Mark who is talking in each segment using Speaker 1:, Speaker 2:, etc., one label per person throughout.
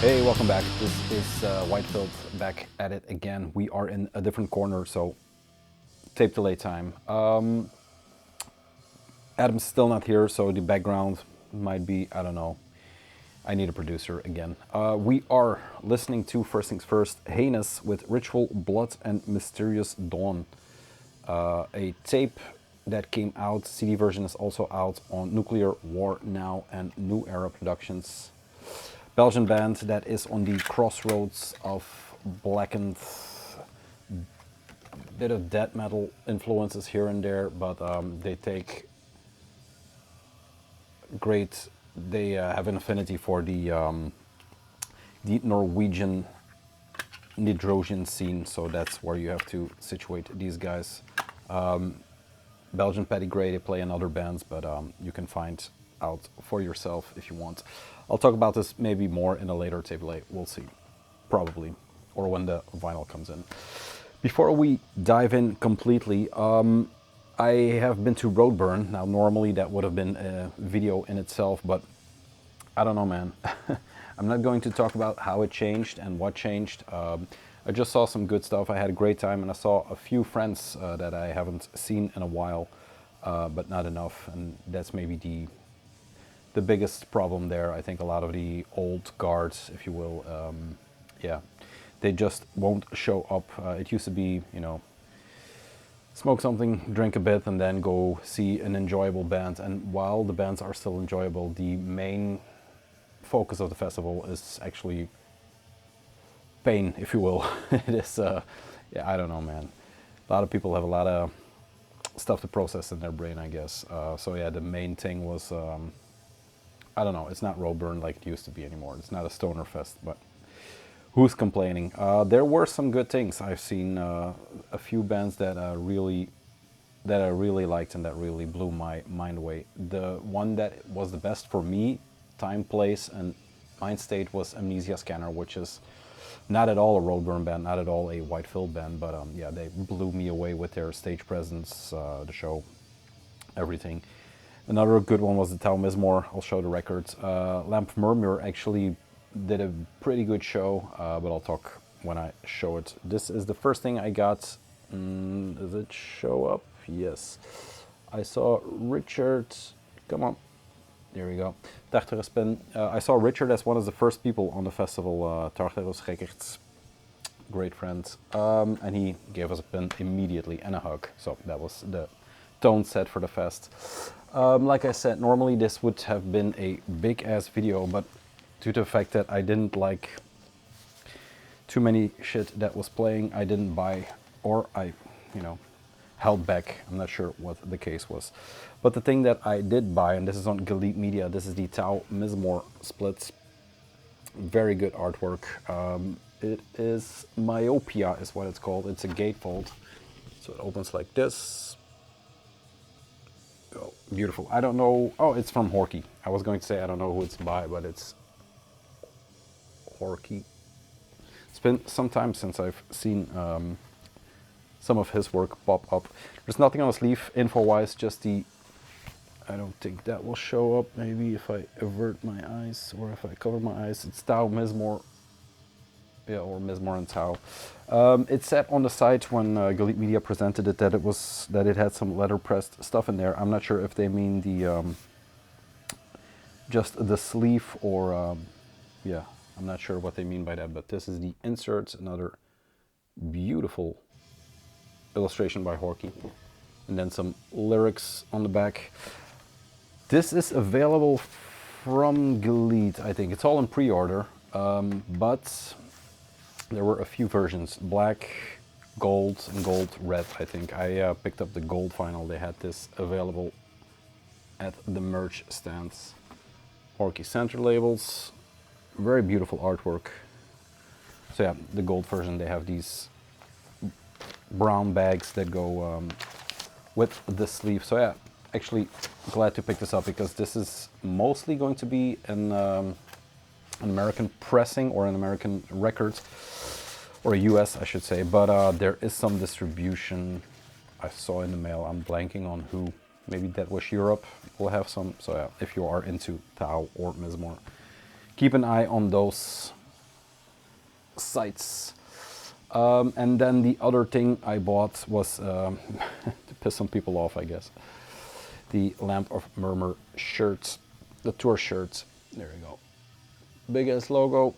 Speaker 1: Hey, welcome back. This is Filth back at it again. We are in a different corner, so tape delay time. Adam's still not here, so the background might be, I don't know. I need a producer again. We are listening to, first things first, Heinous with Ritual Blood and Mysterious Dawn. A tape that came out, CD version is also out on Nuclear War Now and New Era Productions. Belgian band that is on the crossroads of blackened, bit of death metal influences here and there, but they take great. They have an affinity for the Norwegian Nidrosian scene, so that's where you have to situate these guys. Belgian pedigree, they play in other bands, but you can find out for yourself if you want. I'll talk about this maybe more in a later tape delay, we'll see, probably, or when the vinyl comes in. Before we dive in completely, I have been to Roadburn. Now normally that would have been a video in itself, but I don't know, man. I'm not going to talk about how it changed and what changed. I just saw some good stuff. I had a great time, and I saw a few friends that I haven't seen in a while, but not enough, and that's maybe the biggest problem there. I think a lot of the old guards, if you will, yeah, they just won't show up. It used to be, you know, smoke something, drink a bit, and then go see an enjoyable band. And while the bands are still enjoyable, the main focus of the festival is actually pain, if you will. It is, yeah, I don't know, man. A lot of people have a lot of stuff to process in their brain, I guess. So yeah, the main thing was, I don't know, it's not Roadburn like it used to be anymore. It's not a stoner fest, but who's complaining? There were some good things. I've seen a few bands that I really liked and that really blew my mind away. The one that was the best for me, time, place, and mind state was Amnesia Scanner, which is not at all a Roadburn band, not at all a White Filth band, but yeah, they blew me away with their stage presence, the show, everything. Another good one was the Tau Mismor. I'll show the records. Lamp Murmur actually did a pretty good show, but I'll talk when I show it. This is the first thing I got. Does it show up? Yes. I saw Richard. Come on. There we go. Tartarus Spin. I saw Richard as one of the first people on the festival. Tartarus Gekkerts. Great friend. And he gave us a pin immediately and a hug. So that was the tone set for the fest. Like I said, normally this would have been a big ass video, but due to the fact that I didn't like too many shit that was playing, I didn't buy, or I, you know, held back. I'm not sure what the case was. But the thing that I did buy, and this is on Galit Media, this is the Tau Mismor splits. Very good artwork. It is Myopia is what it's called. It's a gatefold. So it opens like this. Oh, beautiful. I don't know. Oh, it's from Horky. I was going to say I don't know who it's by, but it's Horky. It's been some time since I've seen some of his work pop up. There's nothing on the sleeve info-wise, just the... I don't think that will show up. Maybe if I avert my eyes or if I cover my eyes. It's Tau Mismor. Yeah, or Mismor and Tau. It said on the site when Galit Media presented it that it had some letterpressed stuff in there. I'm not sure if they mean the just the sleeve or yeah, I'm not sure what they mean by that. But this is the inserts. Another beautiful illustration by Horky, and then some lyrics on the back. This is available from Galit, I think. It's all in pre-order, but there were a few versions, black, gold, and gold red, I think. I picked up the gold vinyl. They had this available at the merch stands. Horky center labels, very beautiful artwork. So yeah, the gold version, they have these brown bags that go with the sleeve. So yeah, actually glad to pick this up because this is mostly going to be an American pressing or an American record, or a US I should say, but there is some distribution I saw in the mail. I'm blanking on who. Maybe that was Europe. We'll have some. So yeah, if you are into Tau or Mismor, keep an eye on those sights. And then the other thing I bought was, to piss some people off, I guess, the Lamp of Murmur shirt, the tour shirt. There you go. Big ass logo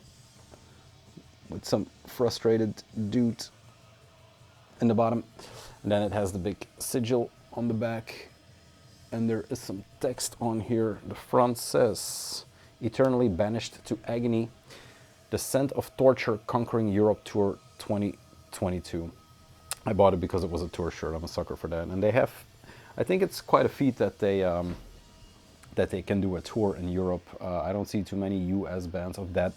Speaker 1: with some frustrated dude in the bottom. And then it has the big sigil on the back. And there is some text on here. The front says, "Eternally banished to agony. Descent of Torture Conquering Europe Tour 2022. I bought it because it was a tour shirt. I'm a sucker for that. And they have, I think it's quite a feat that they can do a tour in Europe. I don't see too many US bands of that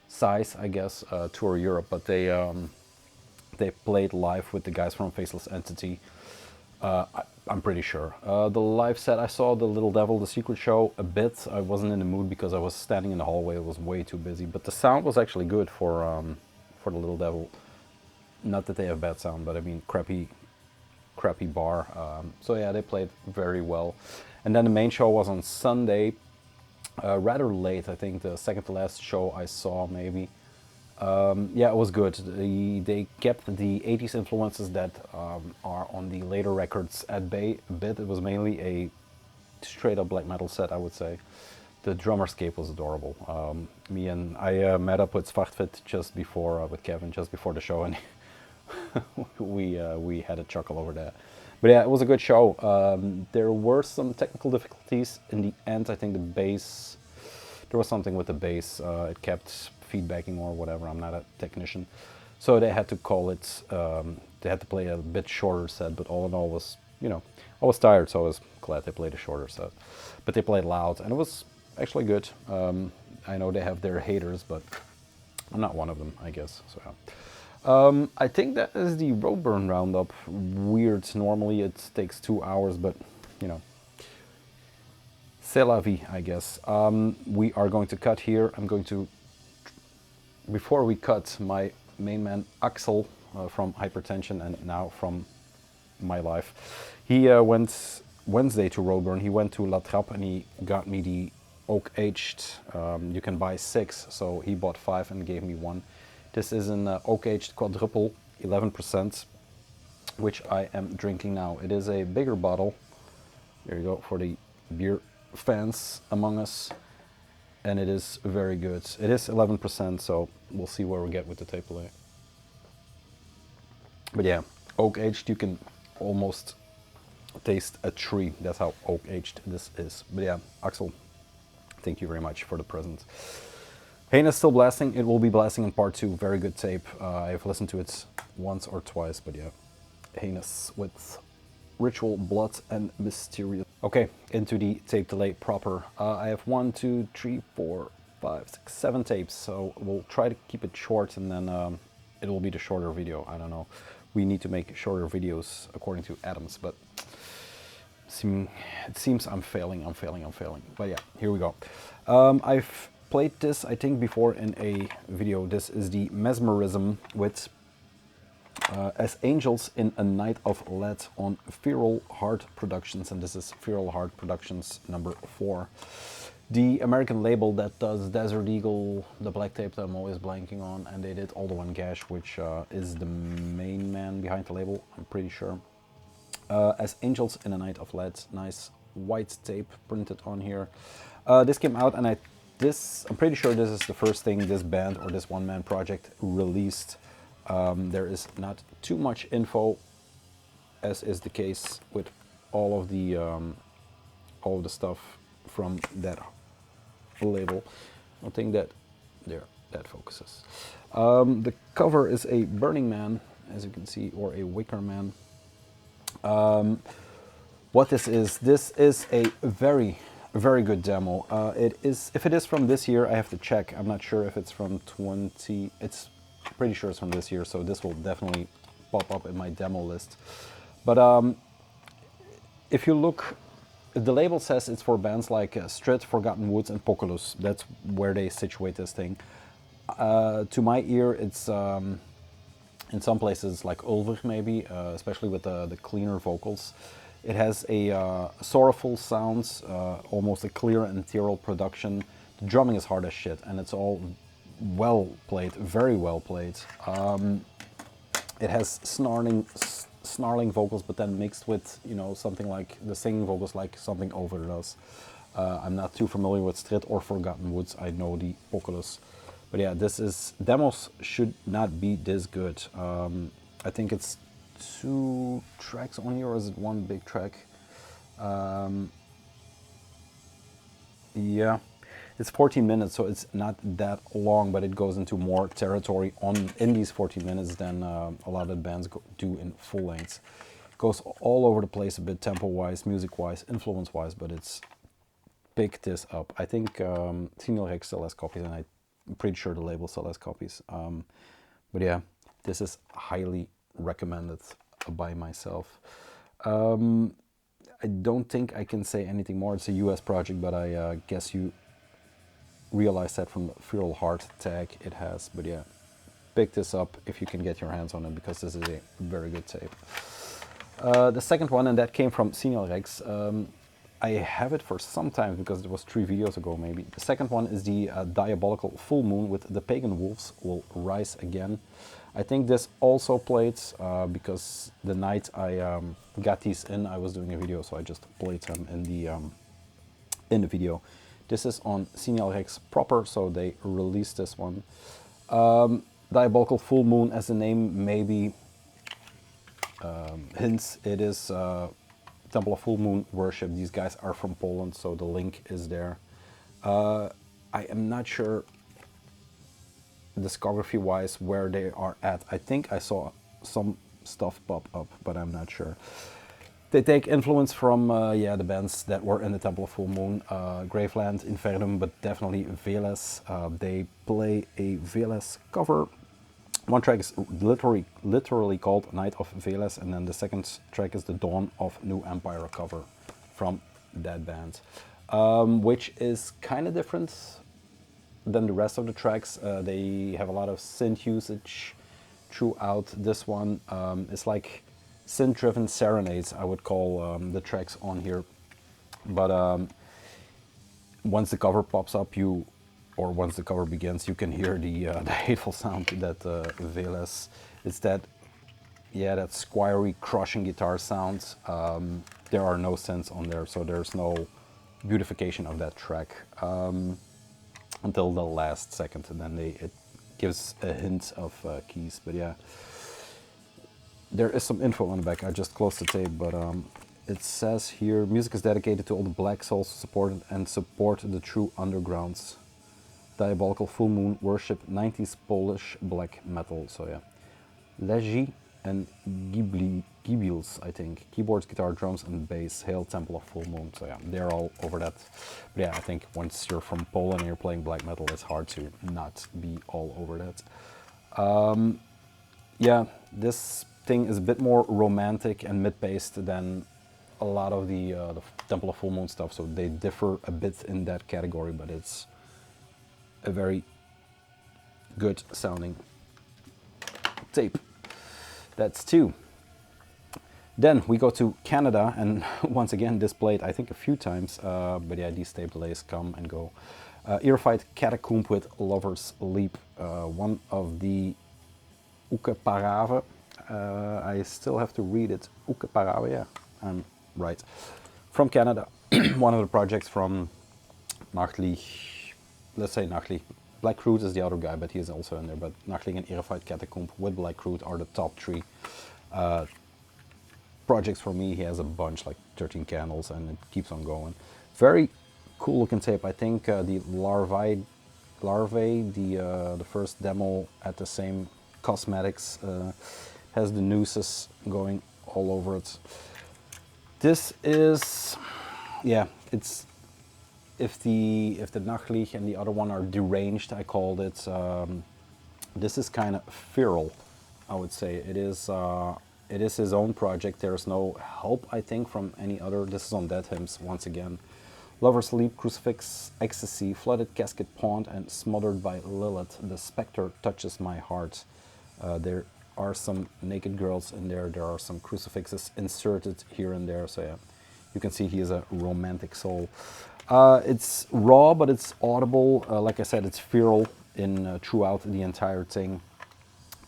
Speaker 1: size, I guess, tour Europe, but they played live with the guys from Faceless Entity. I'm pretty sure. The live set, I saw the Little Devil, the Secret Show, a bit. I wasn't in the mood because I was standing in the hallway. It was way too busy. But the sound was actually good for the Little Devil. Not that they have bad sound, but I mean crappy bar. So yeah, they played very well. And then the main show was on Sunday, rather late. I think the second to last show I saw, maybe. Yeah, it was good. They kept the 80s influences that are on the later records at bay a bit. It was mainly a straight up black metal set, I would say. The drummer scape was adorable. I met up with Svartfit just before, with Kevin, just before the show, and we had a chuckle over that. But yeah, it was a good show. There were some technical difficulties in the end. I think the bass, there was something with the bass. It kept feedbacking or whatever. I'm not a technician, so they had to call it. They had to play a bit shorter set, but all in all, was, you know, I was tired, so I was glad they played a shorter set. But they played loud, and it was actually good. I know they have their haters, but I'm not one of them, I guess. So yeah. I think that is the Roadburn roundup. Weird. Normally it takes 2 hours, but you know. C'est la vie, I guess. We are going to cut here. I'm going to, before we cut, my main man Axel from Hypertension and now from my life, he went Wednesday to Roadburn. He went to La Trappe and he got me the oak aged. You can buy 6, so he bought 5 and gave me 1. This is an oak aged quadruple, 11%, which I am drinking now. It is a bigger bottle. There you go, for the beer fans among us. And it is very good. It is 11%, so we'll see where we get with the Temple. But yeah, oak aged, you can almost taste a tree. That's how oak aged this is. But yeah, Axel, thank you very much for the present. Hain is still blasting. It will be blasting in part 2. Very good tape. I've listened to it once or twice, but yeah. Heinous with Ritual, Blood, and Mysterious. Okay, into the tape delay proper. I have 1, 2, 3, 4, 5, 6, 7 tapes, so we'll try to keep it short, and then it will be the shorter video. I don't know. We need to make shorter videos according to Adams, but it seems I'm failing. But yeah, here we go. I've played this, I think, before in a video. This is the Mesmerism with As Angels in a Night of Lead on Feral Heart Productions, and this is Feral Heart Productions number 4. The American label that does Desert Eagle, the black tape that I'm always blanking on, and they did All the One Gash, which is the main man behind the label, I'm pretty sure. As Angels in a Night of Lead, nice white tape printed on here. This came out, and I'm pretty sure this is the first thing this band or this one-man project released. There is not too much info, as is the case with all of the stuff from that label. I think that that focuses. The cover is a Burning Man, as you can see, or a Wicker Man. What this is a very good demo. If it is from this year, I have to check. I'm not sure if it's from 20. It's pretty sure it's from this year, so this will definitely pop up in my demo list. But if you look, the label says it's for bands like Strid, Forgotten Woods, and Pocolus. That's where they situate this thing. To my ear, it's in some places like Ulver, maybe, especially with the cleaner vocals. It has a sorrowful sounds, almost a clear and ethereal production. The drumming is hard as shit, and it's all well played, very well played. It has snarling vocals, but then mixed with, you know, something like the singing vocals, like something Over does. I'm not too familiar with Strit or Forgotten Woods. I know the vocalist, but yeah, this is demos should not be this good. I think it's 2 tracks only, or is it 1 big track? Yeah, it's 14 minutes, so it's not that long, but it goes into more territory in these 14 minutes than a lot of bands do in full lengths. It goes all over the place a bit, tempo-wise, music-wise, influence-wise, but it's picked this up. I think Signal Rex still has copies, and I'm pretty sure the label still has copies. But yeah, this is highly recommended by myself. I don't think I can say anything more. It's a US project, but I guess you realize that from the Feral Heart tag it has. But yeah, pick this up if you can get your hands on it, because this is a very good tape. The second one, and that came from Signal Rex. I have it for some time because it was 3 videos ago maybe. The second one is the Diabolical Fullmoon with The Pagan Wolves Will Rise Again. I think this also played because the night I got these in, I was doing a video, so I just played them in the video. This is on Signal Rex proper, so they released this one. Diabolical Fullmoon, as the name maybe hints, it is Temple of Fullmoon worship. These guys are from Poland, so the link is there. I am not sure discography wise where they are at. I think I saw some stuff pop up, but I'm not sure. They take influence from yeah, the bands that were in the Temple of Fullmoon, Graveland, Infernum, but definitely Veles. They play a Veles cover. One track is literally called Night of Veles, and then the second track is the Dawn of New Empire cover from that band, which is kind of different than the rest of the tracks. They have a lot of synth usage throughout this one. It's like synth-driven serenades, I would call the tracks on here. But once the cover pops up, or once the cover begins, you can hear the hateful sound that Veles. It's that, yeah, that squirey, crushing guitar sound. There are no synths on there, so there's no beautification of that track until the last second, and then it gives a hint of keys. But yeah, there is some info on the back. I just closed the tape, but it says here, music is dedicated to all the black souls who support the true undergrounds. Diabolical Fullmoon worship 90s Polish black metal. So yeah, Leży and Gibiels, I think. Keyboards, guitar, drums, and bass. Hail Temple of Fullmoon. So yeah, they're all over that. But yeah, I think once you're from Poland and you're playing black metal, it's hard to not be all over that. Yeah, this thing is a bit more romantic and mid-paced than a lot of the Temple of Fullmoon stuff. So they differ a bit in that category, but it's a very good sounding tape. That's 2. Then we go to Canada, and once again this played I think a few times, but yeah, these tape delays come and go. Eerified Catacomb with Lover's Leap, one of the Ukeparaave. I still have to read it. Ukeparaave, yeah, I'm right. From Canada, one of the projects from Nächtlich. Let's say Nächtlich. Black Root is the other guy, but he is also in there. But Nächtlich and Eerified Catacomb with Black Root are the top 3 projects for me. He has a bunch, like 13 Candles, and it keeps on going. Very cool looking tape. I think the Larvae, the first demo at the same cosmetics, has the nooses going all over it. This is, yeah, it's. If the Nächtlich and the other one are deranged, I called it. This is kind of feral, I would say. It is his own project. There's no help, I think, from any other. This is on Dead Hymns once again. Lover's Leap, Crucifix, Ecstasy, Flooded Casket Pawned, and Smothered by Lilith. The Spectre Touches My Heart. There are some naked girls in there. There are some crucifixes inserted here and there. So yeah, you can see he is a romantic soul. It's raw, but it's audible. Like I said, it's feral. in throughout the entire thing.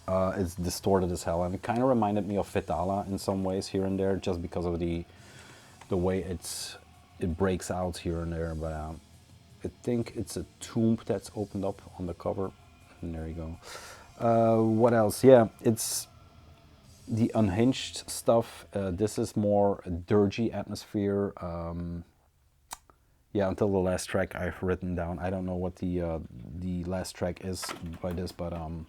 Speaker 1: It's distorted as hell, and it kind of reminded me of Vitala in some ways here and there, just because of the way it breaks out here and there. But I think it's a tomb that's opened up on the cover, and there you go. What else? Yeah, it's the unhinged stuff. This is more a dirgy atmosphere. Yeah, until the last track I've written down. I don't know what the last track is by this, but I'm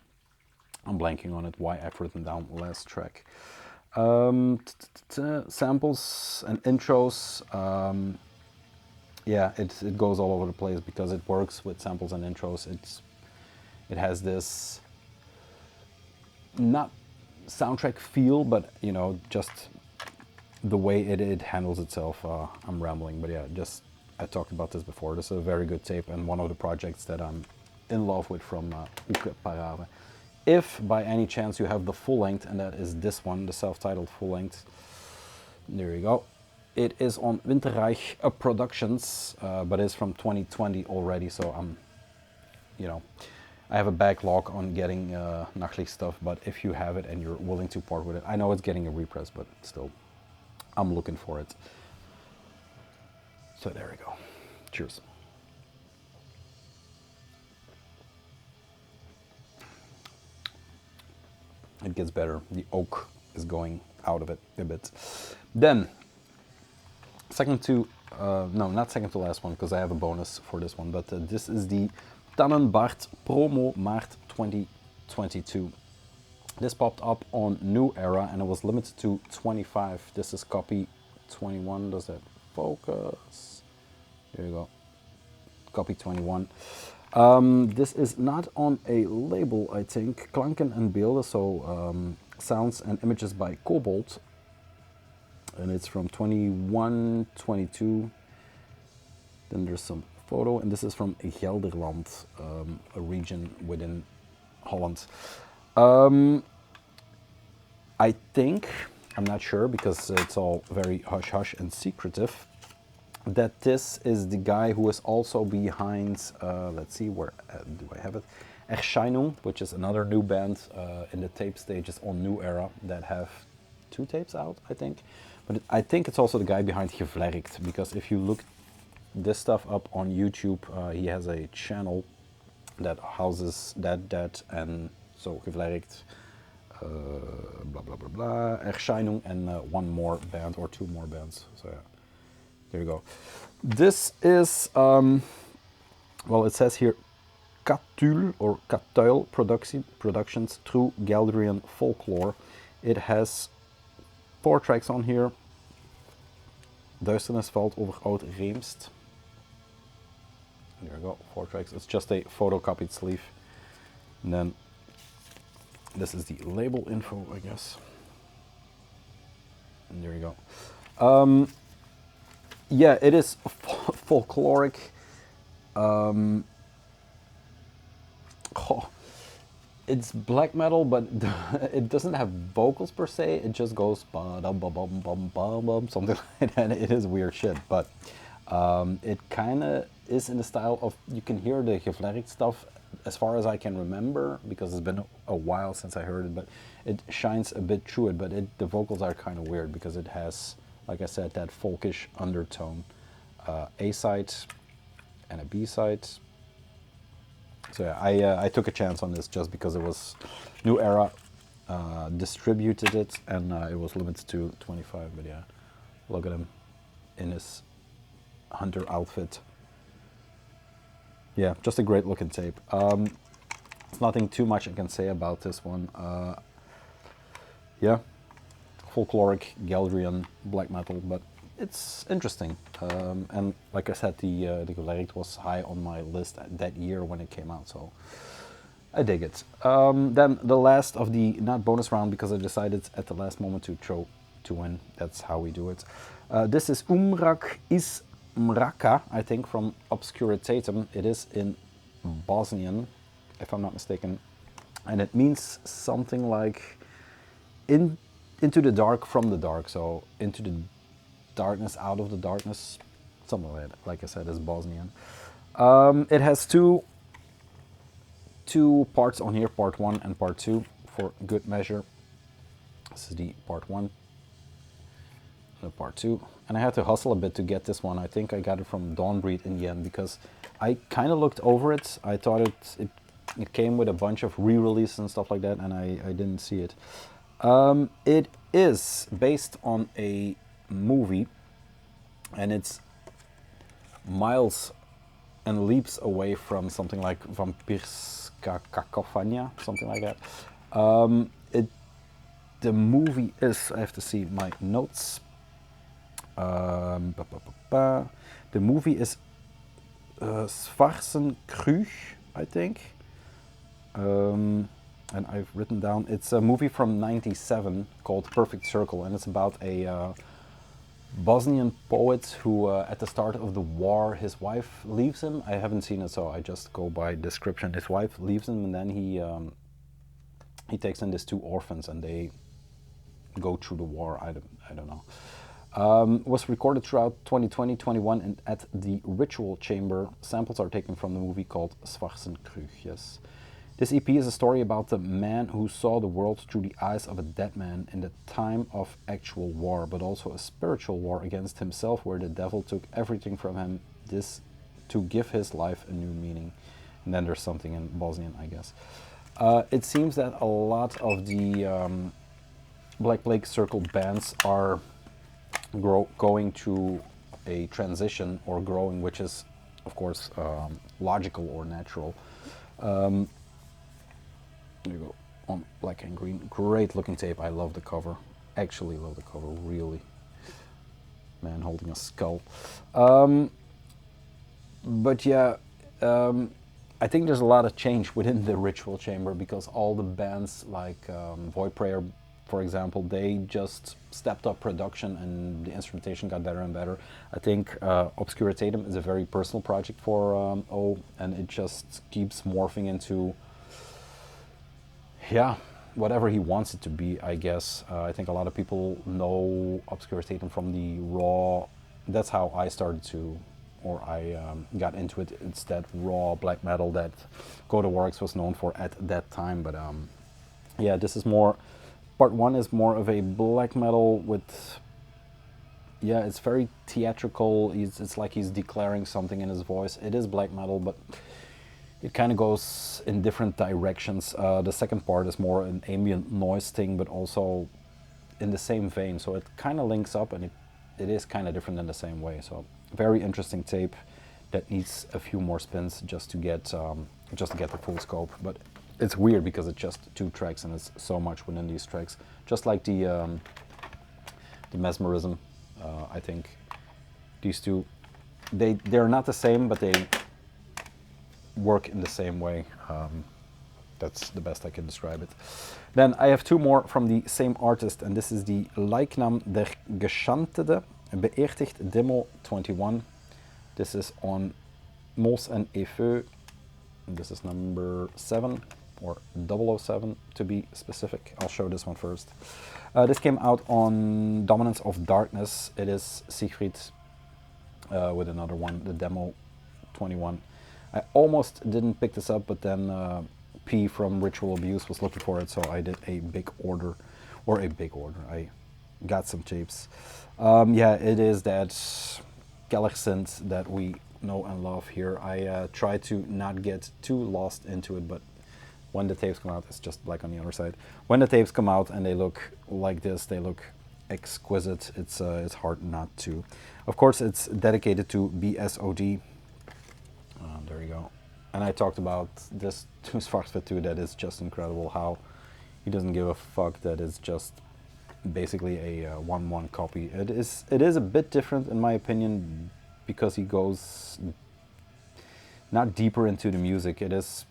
Speaker 1: blanking on it. Why I've written down last track. Samples and intros. Yeah, it goes all over the place because it works with samples and intros. It has this not soundtrack feel, but you know, just the way it handles itself. I'm rambling, but yeah, just I talked about this before. This is a very good tape and one of the projects that I'm in love with from Ukeparaave. If by any chance you have the full length, and that is this one, the self-titled full length, there you go. It is on Winterreich Productions, but it's from 2020 already, so you know, I have a backlog on getting Nächtlich stuff, but if you have it and you're willing to part with it, I know it's getting a repress, but still, I'm looking for it. So there we go. Cheers. It gets better. The oak is going out of it a bit. Then, second to, no, not second to last one, because I have a bonus for this one, but this is the Tannenbart Promo Maart 2022. This popped up on New Era and it was limited to 25. This is copy 21. Does that focus? There you go. Copy 21. This is not on a label, I think. Klanken and Beelden, so sounds and images by Cobalt. And it's from 21, 22. Then there's some photo, and this is from Gelderland, a region within Holland. I think, I'm not sure because it's all very hush-hush and secretive, that this is the guy who is also behind, let's see, where do I have it? Erscheinung, which is another new band in the tape stages on New Era that have 2 tapes out, I think. But I think it's also the guy behind Gevlerkt, because if you look this stuff up on YouTube, he has a channel that houses that, and so Gevlerkt, blah blah blah blah, Erscheinung, and one more band or 2 more bands. So yeah, there you go. This is well, it says here Catul or Catuil Productions through Gueldrian Folklore. It has 4 tracks on here. Duisternis valt over oud Reemst. There we go, 4 tracks. It's just a photocopied sleeve. And then this is the label info, I guess. And there you go. Yeah, it is folkloric. It's black metal, but it doesn't have vocals per se. It just goes ba-dum-ba-bum-bum-bum-bum, something like that. It is weird shit, but it kind of is in the style of, you can hear the Gevlerkt stuff as far as I can remember, because it's been a while since I heard it, but it shines a bit through it, but the vocals are kind of weird because it has, like I said, that folkish undertone. A side and a B side. So yeah, I took a chance on this just because it was New Era distributed it, and it was limited to 25. But yeah, look at him in his hunter outfit. Yeah, just a great looking tape. There's nothing too much I can say about this one. Yeah, folkloric Gueldrian black metal, but it's interesting. And like I said, the Gevlerkt was high on my list that year when it came out, so I dig it. Then the last of the, not bonus round, because I decided at the last moment to throw 2 in. That's how we do it. This is Umrak is Mraka, I think, from Obscuritatum. It is in Bosnian, if I'm not mistaken, and it means something like into the dark from the dark, so into the darkness out of the darkness, something like that. Like I said, it's Bosnian. It has 2 2 parts on here, part 1 and part 2, for good measure. This is the part 1, the part 2. And I had to hustle a bit to get this one. I think I got it from Dawnbreed in the end, because I kind of looked over it. I thought it came with a bunch of re-releases and stuff like that, and I didn't see it. It is based on a movie, and it's miles and leaps away from something like Vampirska Cacophania, something like that. The movie is, I have to see my notes. The movie is Svarsenkruch, I think. And I've written down, it's a movie from '97 called Perfect Circle, and it's about a Bosnian poet who, at the start of the war, his wife leaves him. I haven't seen it, so I just go by description. His wife leaves him, and then he takes in these 2 orphans, and they go through the war. I don't know. Was recorded throughout 2020, 21, and at the Ritual Chamber. Samples are taken from the movie called Svarsenkruch. Yes. This EP is a story about the man who saw the world through the eyes of a dead man in the time of actual war, but also a spiritual war against himself, where the devil took everything from him, this to give his life a new meaning. And then there's something in Bosnian, I guess. It seems that a lot of the Black Plague Circle bands are going through a transition or growing, which is, of course, logical or natural. There you go, on black and green. Great looking tape. I love the cover. Actually love the cover, really. Man holding a skull. But yeah, I think there's a lot of change within the Ritual Chamber, because all the bands like Void Prayer, for example, they just stepped up production and the instrumentation got better and better. I think Obscuritatum is a very personal project for O, and it just keeps morphing into, yeah, whatever he wants it to be, I guess. I think a lot of people know Obscuritatum from the raw. That's how I started to, or I got into it. It's that raw black metal that Code of Warx was known for at that time. But yeah, this is more, part 1 is more of a black metal with, yeah, it's very theatrical. It's like he's declaring something in his voice. It is black metal, but it kind of goes in different directions. The second part is more an ambient noise thing, but also in the same vein. So it kind of links up, and it is kind of different in the same way. So very interesting tape that needs a few more spins just to get the full scope. But it's weird because it's just 2 tracks, and it's so much within these tracks. Just like the Mesmerism, I think these 2, they're not the same, but they work in the same way. That's the best I can describe it. Then I have 2 more from the same artist, and this is the Leichnam der Geschantede, Beerdigt Demo 21. This is on Mos en Efeu. This is number 7, or 007 to be specific. I'll show this one first. This came out on Dominance of Darkness. It is Siegfried with another one, the Demo 21. I almost didn't pick this up, but then P from Ritual Abuse was looking for it, so I did a big order, I got some tapes. Yeah, it is that Keller synth that we know and love here. I try to not get too lost into it, but when the tapes come out, it's just black on the other side. When the tapes come out and they look like this, they look exquisite. It's hard not to. Of course, it's dedicated to B.S.O.D. There you go. And I talked about this to Svartfit too, that is just incredible how he doesn't give a fuck that it's just basically a 1-1 copy. It is a bit different in my opinion because he goes not deeper into the music. It is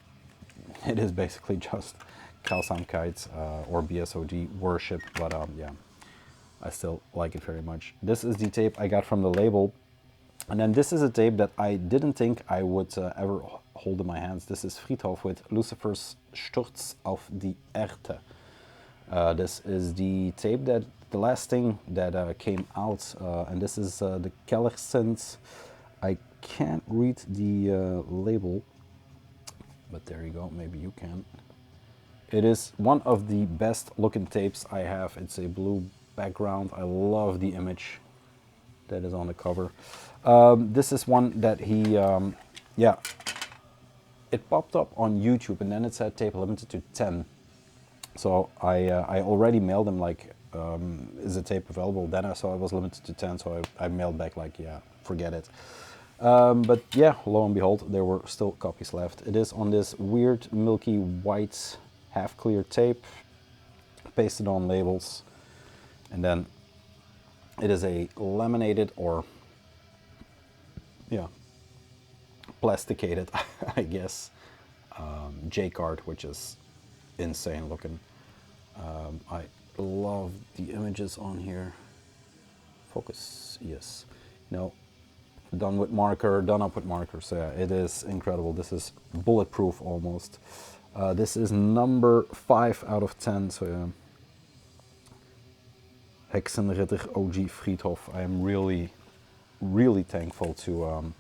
Speaker 1: basically just Grausamkeit or BSOD worship, but yeah, I still like it very much. This is the tape I got from the label. And then this is a tape that I didn't think I would ever hold in my hands. This is Friedhof with Lucifer's Sturz auf die Erde. This is the tape that, the last thing that came out, and this is the Kellersens. I can't read the label. but there you go, maybe you can. It is one of the best looking tapes I have. It's a blue background. I love the image that is on the cover. This is one that he, yeah, it popped up on YouTube and then it said tape limited to 10. So I already mailed him like, is the tape available? Then I saw it was limited to 10, so I mailed back like, yeah, forget it. But yeah, lo and behold, there were still copies left. It is on this weird milky white half clear tape, pasted on labels, and then it is a laminated or, yeah, plasticated, I guess, J card, which is insane looking. I love the images on here. Focus, yes. No, done with marker, done up with marker. So yeah, it is incredible. This is bulletproof almost. This is number 5 out of 10. So yeah. Hexenritter OG Friedhof. I am really, really thankful to,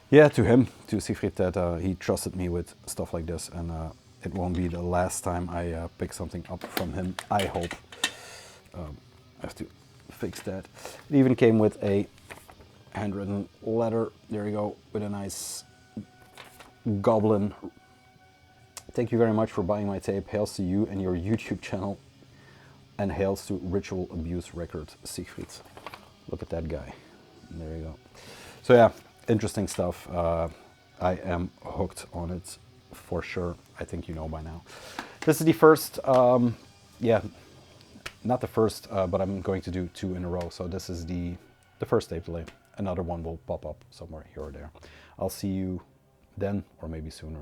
Speaker 1: yeah, to him, to Siegfried, that he trusted me with stuff like this, and it won't be the last time I pick something up from him, I hope. I have to fix that. It even came with a handwritten letter, there you go, with a nice goblin. Thank you very much for buying my tape. Hails to you and your YouTube channel. And hails to Ritual Abuse Records, Siegfried. Look at that guy. There you go. So yeah, interesting stuff. I am hooked on it for sure. I think you know by now. This is the first, yeah, not the first, but I'm going to do 2 in a row. So this is the first tape delay. Another one will pop up somewhere here or there. I'll see you then, or maybe sooner.